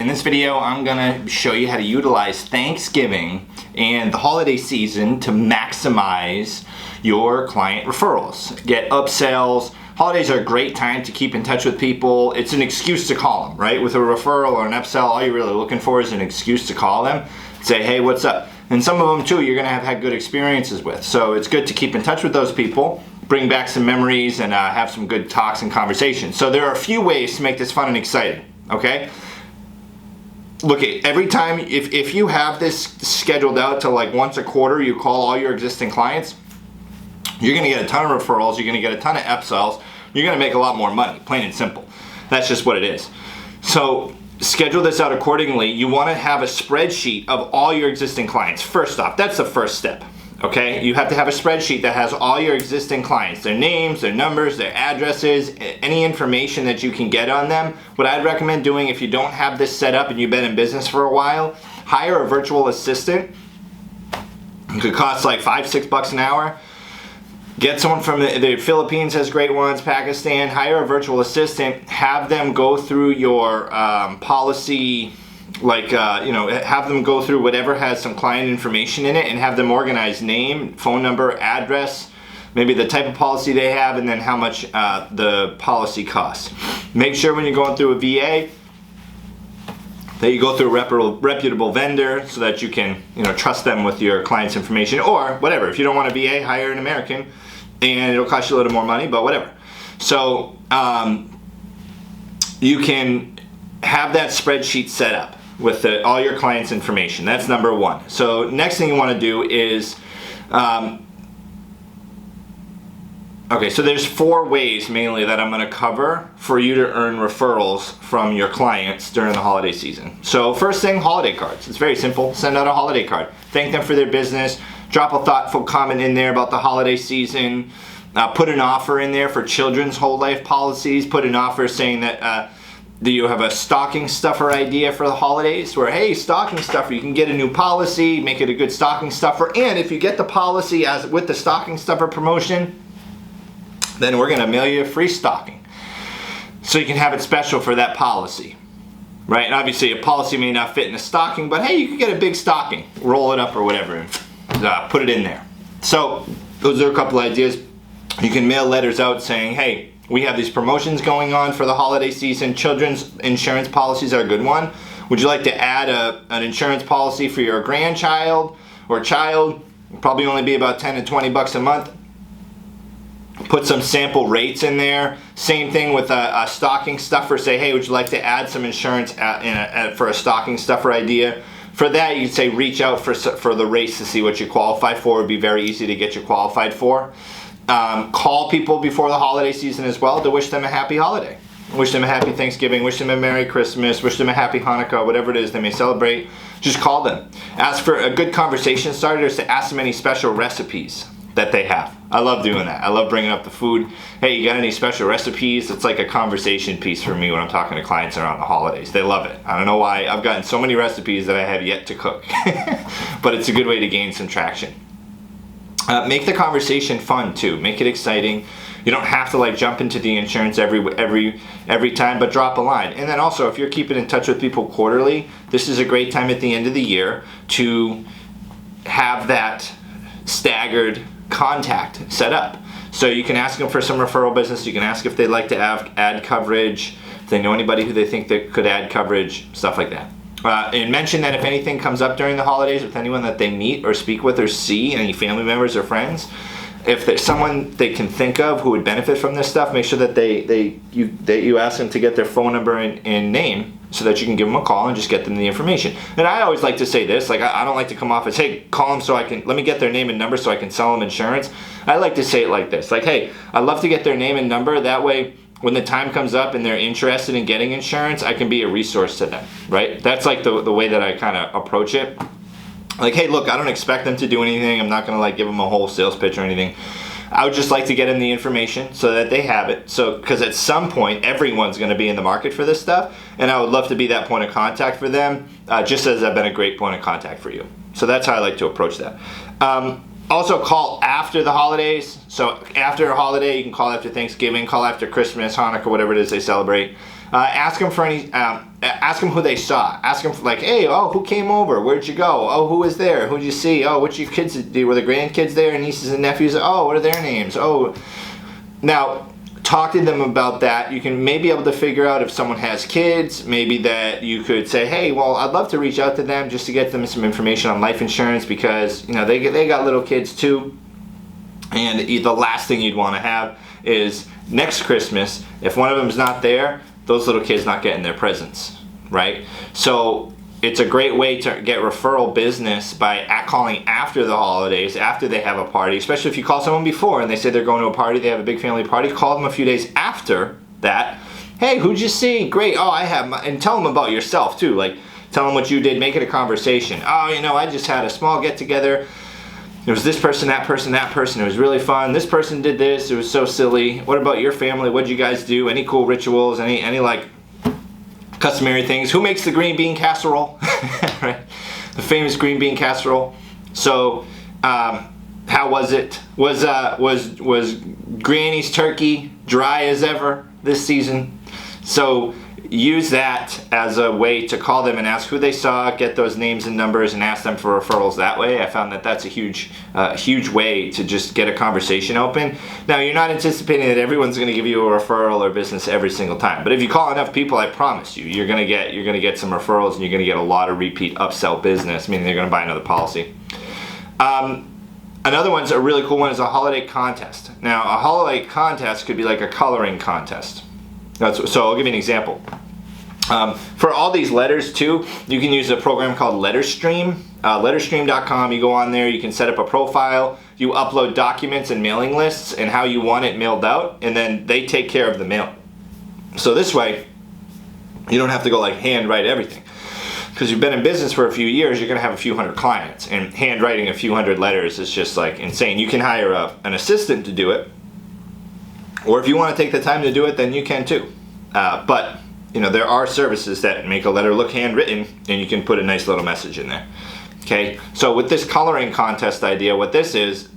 In this video, I'm gonna show you how to utilize Thanksgiving and the holiday season to maximize your client referrals. Get upsells. Holidays are a great time to keep in touch with people. It's an excuse to call them, right? With a referral or an upsell, all you're really looking for is an excuse to call them. Say, hey, what's up? And some of them too, you're gonna have had good experiences with. So it's good to keep in touch with those people, bring back some memories, and have some good talks and conversations. So there are a few ways to make this fun and exciting, okay? Look, every time, if you have this scheduled out to like once a quarter, you call all your existing clients, you're gonna get a ton of referrals, you're gonna get a ton of upsells, you're gonna make a lot more money, plain and simple. That's just what it is. So schedule this out accordingly. You wanna have a spreadsheet of all your existing clients. First off, that's the first step. Okay, you have to have a spreadsheet that has all your existing clients, their names, their numbers, their addresses, any information that you can get on them. What I'd recommend doing if you don't have this set up and you've been in business for a while, hire a virtual assistant. It could cost like $5-6 an hour. Get someone from the Philippines, has great ones, Pakistan, hire a virtual assistant, have them go through your policy, have them go through whatever has some client information in it and have them organize name, phone number, address, maybe the type of policy they have, and then how much the policy costs. Make sure when you're going through a VA that you go through a reputable vendor so that you can trust them with your client's information, or whatever. If you don't want a VA, hire an American and it'll cost you a little more money, but whatever. So you can have that spreadsheet set up with all your clients' information. That's number one. So next thing you want to do is, okay, so there's 4 ways mainly that I'm going to cover for you to earn referrals from your clients during the holiday season. So first thing, holiday cards. It's very simple. Send out a holiday card. Thank them for their business. Drop a thoughtful comment in there about the holiday season. Put an offer in there for children's whole life policies. Put an offer saying that do you have a stocking stuffer idea for the holidays where, hey, stocking stuffer, you can get a new policy, make it a good stocking stuffer, and if you get the policy as with the stocking stuffer promotion, then we're gonna mail you a free stocking. So you can have it special for that policy, right? And obviously a policy may not fit in a stocking, but hey, you can get a big stocking, roll it up or whatever, and put it in there. So those are a couple ideas. You can mail letters out saying, hey, we have these promotions going on for the holiday season. Children's insurance policies are a good one. Would you like to add an insurance policy for your grandchild or child? It'll probably only be about $10 to $20 a month. Put some sample rates in there. Same thing with a stocking stuffer. Say, hey, would you like to add some insurance for a stocking stuffer idea? For that, you'd say reach out for the rates to see what you qualify for. It would be very easy to get you qualified for. Call people before the holiday season as well to wish them a happy holiday. Wish them a happy Thanksgiving, wish them a Merry Christmas, wish them a happy Hanukkah, whatever it is they may celebrate. Just call them. Ask for a good conversation starter is to ask them any special recipes that they have. I love doing that. I love bringing up the food. Hey, you got any special recipes? It's like a conversation piece for me when I'm talking to clients around the holidays. They love it. I don't know why. I've gotten so many recipes that I have yet to cook. But it's a good way to gain some traction. Make the conversation fun too. Make it exciting. You don't have to jump into the insurance every time, but drop a line. And then also, if you're keeping in touch with people quarterly, this is a great time at the end of the year to have that staggered contact set up. So you can ask them for some referral business. You can ask if they'd like to add coverage, if they know anybody who they think that could add coverage, stuff like that. And mention that if anything comes up during the holidays with anyone that they meet or speak with or see, any family members or friends, if there's someone they can think of who would benefit from this stuff, make sure that you ask them to get their phone number and name so that you can give them a call and just get them the information. And I always like to say this, I don't like to come off as, hey, call them so let me get their name and number so I can sell them insurance. I like to say it like this, hey, I'd love to get their name and number, that way when the time comes up and they're interested in getting insurance, I can be a resource to them, right? That's the way that I kind of approach it. Hey, look, I don't expect them to do anything. I'm not going to give them a whole sales pitch or anything. I would just like to get them the information so that they have it. So, because at some point, everyone's going to be in the market for this stuff, and I would love to be that point of contact for them, just as I've been a great point of contact for you. So that's how I like to approach that. Also call after the holidays. So after a holiday, you can call after Thanksgiving, call after Christmas, Hanukkah, whatever it is they celebrate. Ask them for any. Ask them who they saw. Ask them like, hey, oh, who came over? Where'd you go? Oh, who was there? Who'd you see? Oh, what your kids do? Were the grandkids there? Nieces and nephews? Oh, what are their names? Oh, now talk to them about that. You can maybe able to figure out if someone has kids. Maybe that you could say, hey, well, I'd love to reach out to them just to get them some information on life insurance because they got little kids too. And the last thing you'd want to have is next Christmas, if one of them's not there, those little kids not getting their presents, right? So it's a great way to get referral business by calling after the holidays, after they have a party, especially if you call someone before and they say they're going to a party, they have a big family party, call them a few days after that. Hey, who'd you see? Great. Oh, I have and tell them about yourself too. Like tell them what you did, make it a conversation. Oh, I just had a small get together. There was this person, that person, that person. It was really fun. This person did this. It was so silly. What about your family? What'd you guys do? Any cool rituals? Any like customary things? Who makes the green bean casserole? Right? The famous green bean casserole. So, how was it? Was Granny's turkey dry as ever this season? So use that as a way to call them and ask who they saw, get those names and numbers, and ask them for referrals that way. I found that that's a huge way to just get a conversation open. Now, you're not anticipating that everyone's going to give you a referral or business every single time, but if you call enough people, I promise you, you're going to get some referrals, and you're going to get a lot of repeat upsell business, meaning they're going to buy another policy. Another one's a really cool one is a holiday contest. Now, a holiday contest could be like a coloring contest. So I'll give you an example. For all these letters too, you can use a program called Letterstream. Letterstream.com, you go on there, you can set up a profile, you upload documents and mailing lists and how you want it mailed out, and then they take care of the mail. So this way, you don't have to go like handwrite everything. Because you've been in business for a few years, you're going to have a few hundred clients, and handwriting a few hundred letters is just like insane. You can hire an assistant to do it, or if you want to take the time to do it, then you can too. But there are services that make a letter look handwritten, and you can put a nice little message in there. Okay, so with this coloring contest idea, what this is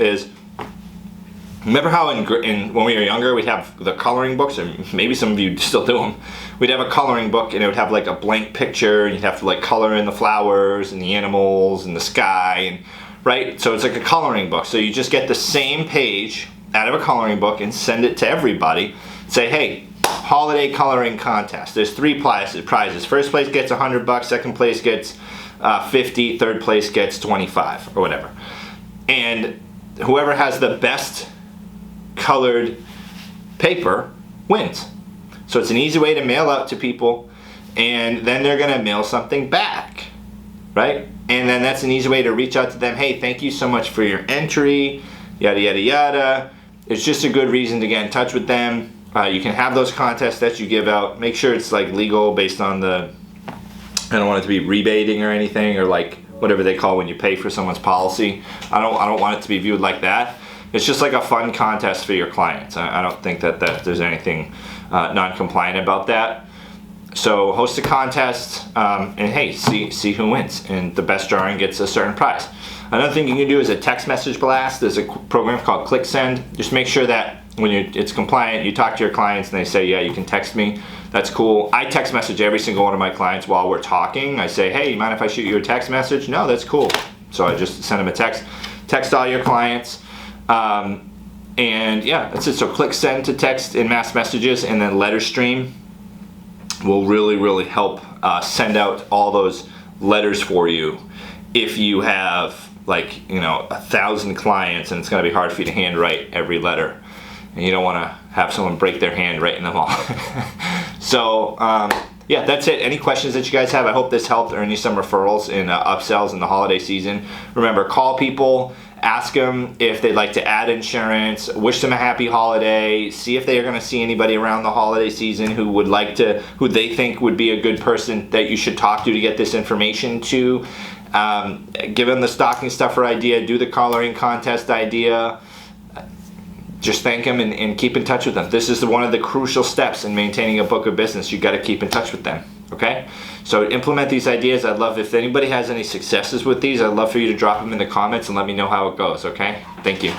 remember how when we were younger, we'd have the coloring books, or maybe some of you still do them. We'd have a coloring book, and it would have like a blank picture, and you'd have to like color in the flowers and the animals and the sky, and right. So it's like a coloring book. So you just get the same page out of a coloring book and send it to everybody. Say, hey, holiday coloring contest. There's 3 prizes. First place gets $100. Second place gets 50. Third place gets 25 or whatever. And whoever has the best colored paper wins. So it's an easy way to mail out to people, and then they're gonna mail something back, right? And then that's an easy way to reach out to them. Hey, thank you so much for your entry, yada yada yada. It's just a good reason to get in touch with them. You can have those contests that you give out. Make sure it's like legal based on I don't want it to be rebating or anything, or like whatever they call when you pay for someone's policy. I don't want it to be viewed like that. It's just like a fun contest for your clients. I don't think that there's anything non-compliant about that. So host a contest, and hey, see who wins, and the best drawing gets a certain prize. Another thing you can do is a text message blast. There's a program called ClickSend. Just make sure that when it's compliant, you talk to your clients and they say, yeah, you can text me. That's cool. I text message every single one of my clients while we're talking. I say, hey, you mind if I shoot you a text message? No, that's cool. So I just send them a text. Text all your clients. And yeah, that's it. So click send to text in mass messages, and then Letterstream will really help send out all those letters for you. If you have like 1,000 clients, and it's going to be hard for you to handwrite every letter, and you don't want to have someone break their hand writing them all. So yeah, that's it. Any questions that you guys have? I hope this helped earn you some referrals in upsells in the holiday season. Remember, call people, ask them if they'd like to add insurance, wish them a happy holiday, see if they are going to see anybody around the holiday season who they think would be a good person that you should talk to get this information to. Give them the stocking stuffer idea, do the coloring contest idea. Just thank them and keep in touch with them. This is one of the crucial steps in maintaining a book of business. You got to keep in touch with them, okay? So implement these ideas. I'd love if anybody has any successes with these, I'd love for you to drop them in the comments and let me know how it goes, okay? Thank you.